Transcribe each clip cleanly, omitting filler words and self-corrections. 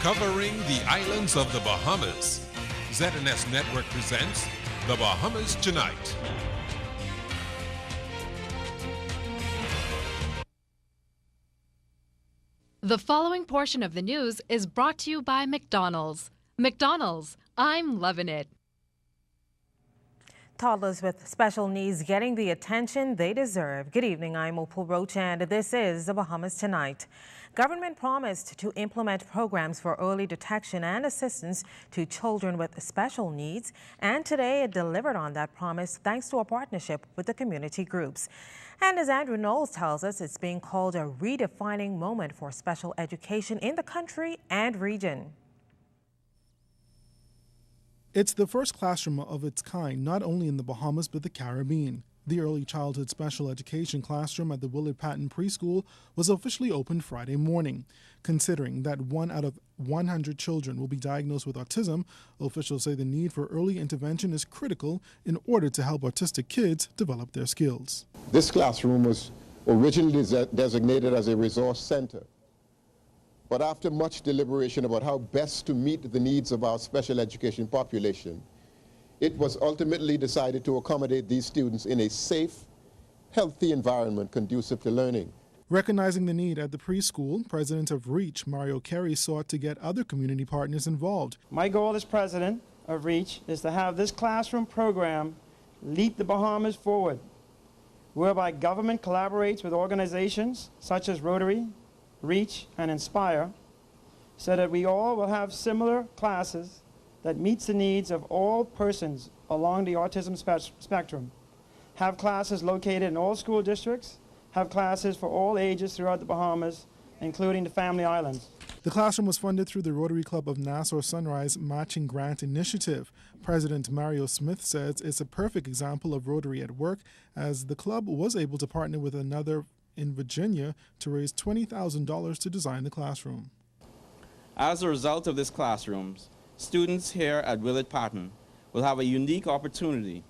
Covering the islands of the Bahamas, ZNS Network presents The Bahamas Tonight. The following portion of the news is brought to you by McDonald's. McDonald's, I'm loving it. Toddlers with special needs getting the attention they deserve. Good evening, I'm Opal Roach, and this is The Bahamas Tonight. Government promised to implement programs for early detection and assistance to children with special needs, and today it delivered on that promise thanks to a partnership with the community groups. And as Andrew Knowles tells us, it's being called a redefining moment for special education in the country and region. It's the first classroom of its kind, not only in the Bahamas but the Caribbean. The early childhood special education classroom at the Willard Patton Preschool was officially opened Friday morning. Considering that 1 out of 100 children will be diagnosed with autism, officials say the need for early intervention is critical in order to help autistic kids develop their skills. This classroom was originally designated as a resource center. But after much deliberation about how best to meet the needs of our special education population, it was ultimately decided to accommodate these students in a safe, healthy environment conducive to learning. Recognizing the need at the preschool, President of REACH, Mario Carey, sought to get other community partners involved. My goal as president of REACH is to have this classroom program lead the Bahamas forward, whereby government collaborates with organizations such as Rotary, REACH, and Inspire, so that we all will have similar classes that meets the needs of all persons along the autism spectrum. Have classes located in all school districts, have classes for all ages throughout the Bahamas, including the Family Islands. The classroom was funded through the Rotary Club of Nassau Sunrise Matching Grant Initiative. President Mario Smith says it's a perfect example of Rotary at work, as the club was able to partner with another in Virginia to raise $20,000 to design the classroom. As a result of this classroom, students here at Willard Patton will have a unique opportunity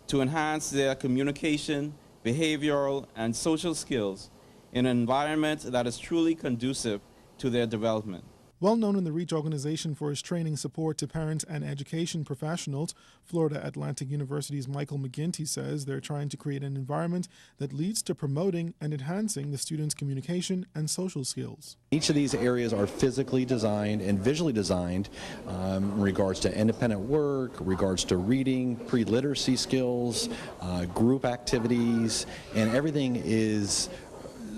to enhance their communication, behavioral, and social skills in an environment that is truly conducive to their development. Well known in the REACH organization for its training support to parents and education professionals, Florida Atlantic University's Michael McGinty says they're trying to create an environment that leads to promoting and enhancing the students' communication and social skills. Each of these areas are physically designed and visually designed in regards to independent work, regards to reading, pre-literacy skills, group activities, and everything is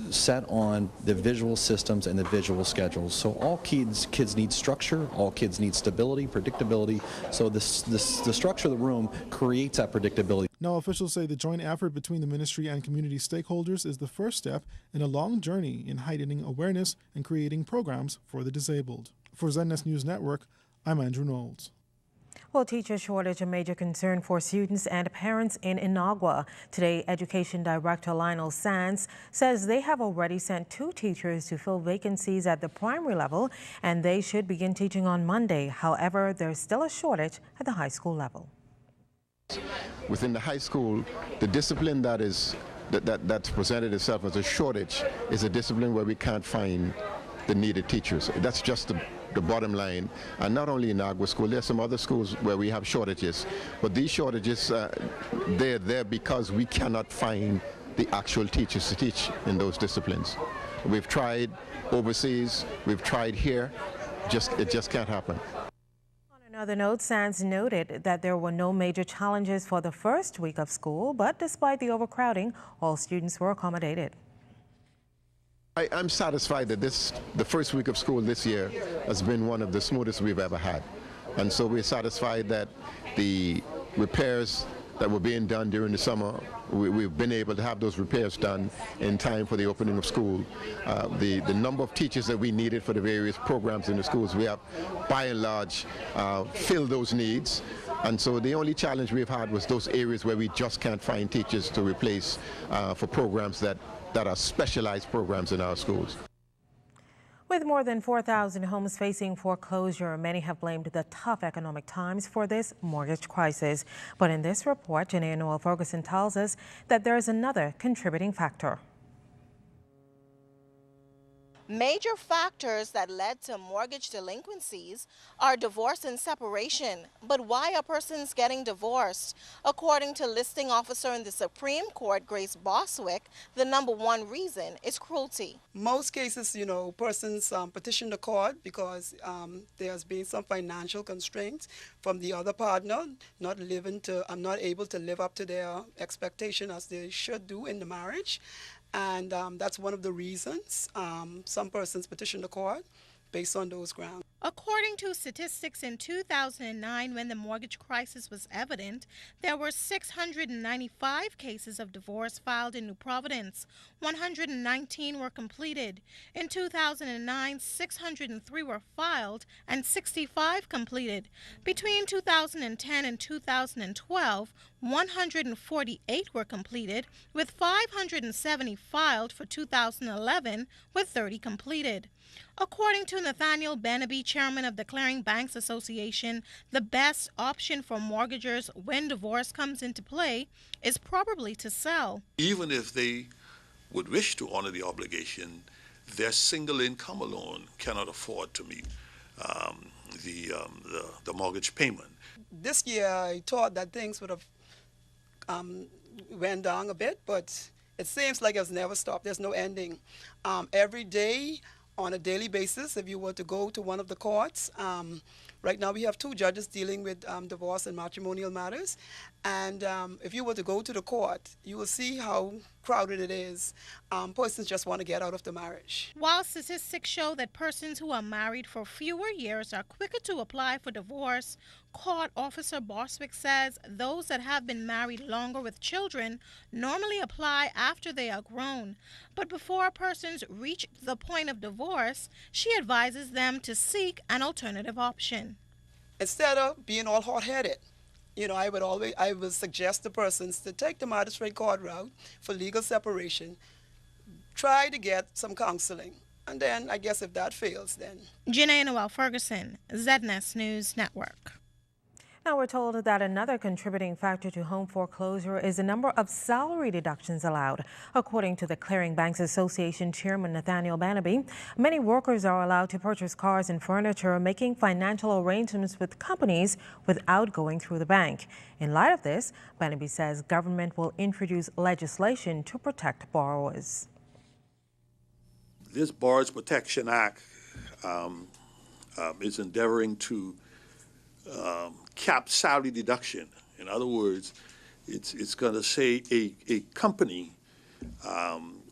set on the visual systems and the visual schedules. So all kids need structure, all kids need stability, predictability. So the structure of the room creates that predictability. Now, officials say the joint effort between the ministry and community stakeholders is the first step in a long journey in heightening awareness and creating programs for the disabled. For ZNS News Network, I'm Andrew Knowles. Well, teacher shortage a major concern for students and parents in Inagua. Today, Education Director Lionel Sands says they have already sent 2 teachers to fill vacancies at the primary level, and they should begin teaching on Monday. However, there's still a shortage at the high school level. Within the high school, the discipline that's presented itself as a shortage is a discipline where we can't find the needed teachers. That's just the bottom line. And not only in Agua School, there are some other schools where we have shortages, but these shortages, they're there because we cannot find the actual teachers to teach in those disciplines. We've tried overseas, we've tried here, it just can't happen. On another note, Sands noted that there were no major challenges for the first week of school, but despite the overcrowding, all students were accommodated. I'm satisfied that the first week of school this year has been one of the smoothest we've ever had. And so we're satisfied that the repairs that were being done during the summer, we've been able to have those repairs done in time for the opening of school. The number of teachers that we needed for the various programs in the schools, we have by and large filled those needs. And so the only challenge we've had was those areas where we just can't find teachers to replace for programs that are specialized programs in our schools. With more than 4,000 homes facing foreclosure, many have blamed the tough economic times for this mortgage crisis. But in this report, Janae Noel Ferguson tells us that there is another contributing factor. Major factors that led to mortgage delinquencies are divorce and separation. But why are persons getting divorced? According to listing officer in the Supreme Court, Grace Boswick, the number one reason is cruelty. Most cases, persons petition the court because there's been some financial constraints from the other partner, not able to live up to their expectation as they should do in the marriage. And that's one of the reasons some persons petition the court based on those grounds. According to statistics in 2009, when the mortgage crisis was evident, there were 695 cases of divorce filed in New Providence. 119 were completed. In 2009, 603 were filed and 65 completed. Between 2010 and 2012, 148 were completed, with 570 filed for 2011, with 30 completed. According to Nathaniel Benaby, chairman of the Clearing Banks Association, the best option for mortgagors when divorce comes into play is probably to sell. Even if they would wish to honor the obligation, their single income alone cannot afford to meet the mortgage payment. This year, I thought that things would have went down a bit, but it seems like it's never stopped. There's no ending. Every day, on a daily basis, if you were to go to one of the courts, right now we have 2 judges dealing with divorce and matrimonial matters, and if you were to go to the court, you will see how crowded it is. Persons just want to get out of the marriage. While statistics show that persons who are married for fewer years are quicker to apply for divorce, Court Officer Boswick says those that have been married longer with children normally apply after they are grown. But before persons reach the point of divorce, she advises them to seek an alternative option. Instead of being all hot-headed, I would suggest to persons to take the magistrate court route for legal separation, try to get some counseling, and then I guess if that fails, then. Janae Noel Ferguson, ZNS News Network. Now we're told that another contributing factor to home foreclosure is the number of salary deductions allowed. According to the Clearing Banks Association chairman Nathaniel Benaby, many workers are allowed to purchase cars and furniture, making financial arrangements with companies without going through the bank. In light of this, Benaby says government will introduce legislation to protect borrowers. This Borrowers Protection Act is endeavoring to cap salary deduction. In other words, it's going to say a company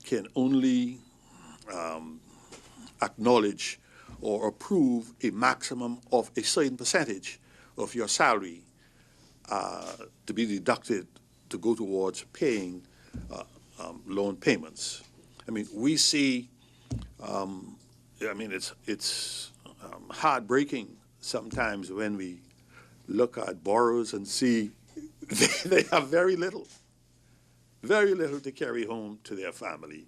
can only acknowledge or approve a maximum of a certain percentage of your salary to be deducted to go towards paying loan payments. I mean, we see, it's heartbreaking sometimes when we look at borrowers and see they have very little to carry home to their family.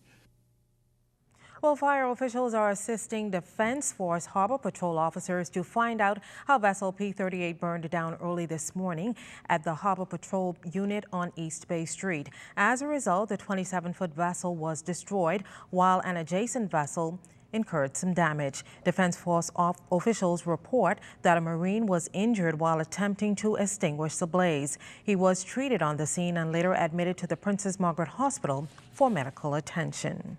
Well, fire officials are assisting Defense Force Harbor Patrol officers to find out how vessel P-38 burned down early this morning at the Harbor Patrol unit on East Bay Street. As a result, the 27-foot vessel was destroyed while an adjacent vessel incurred some damage. Defense Force officials report that a Marine was injured while attempting to extinguish the blaze. He was treated on the scene and later admitted to the Princess Margaret Hospital for medical attention.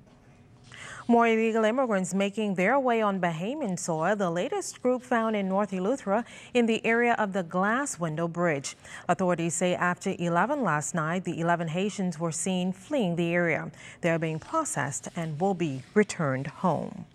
More illegal immigrants making their way on Bahamian soil, the latest group found in North Eleuthera in the area of the Glass Window Bridge. Authorities say after 11 last night, the 11 Haitians were seen fleeing the area. They're being processed and will be returned home.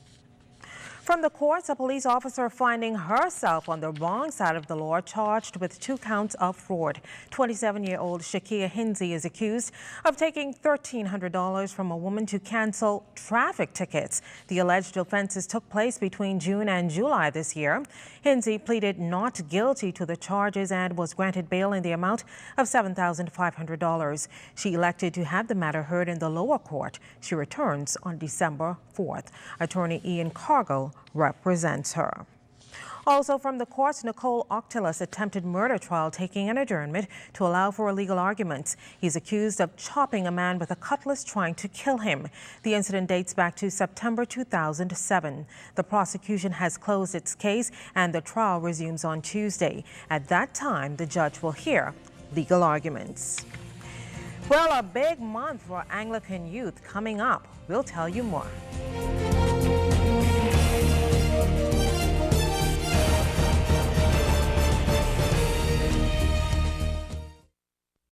From the courts, a police officer finding herself on the wrong side of the law charged with 2 counts of fraud. 27-year-old Shakia Hinsey is accused of taking $1,300 from a woman to cancel traffic tickets. The alleged offenses took place between June and July this year. Hinsey pleaded not guilty to the charges and was granted bail in the amount of $7,500. She elected to have the matter heard in the lower court. She returns on December 4th. Attorney Ian Cargill represents her. Also from the courts, Nicole Octila's attempted murder trial taking an adjournment to allow for legal arguments. He's accused of chopping a man with a cutlass trying to kill him. The incident dates back to September 2007. The prosecution has closed its case and the trial resumes on Tuesday. At that time, the judge will hear legal arguments. Well, a big month for Anglican youth coming up. We'll tell you more.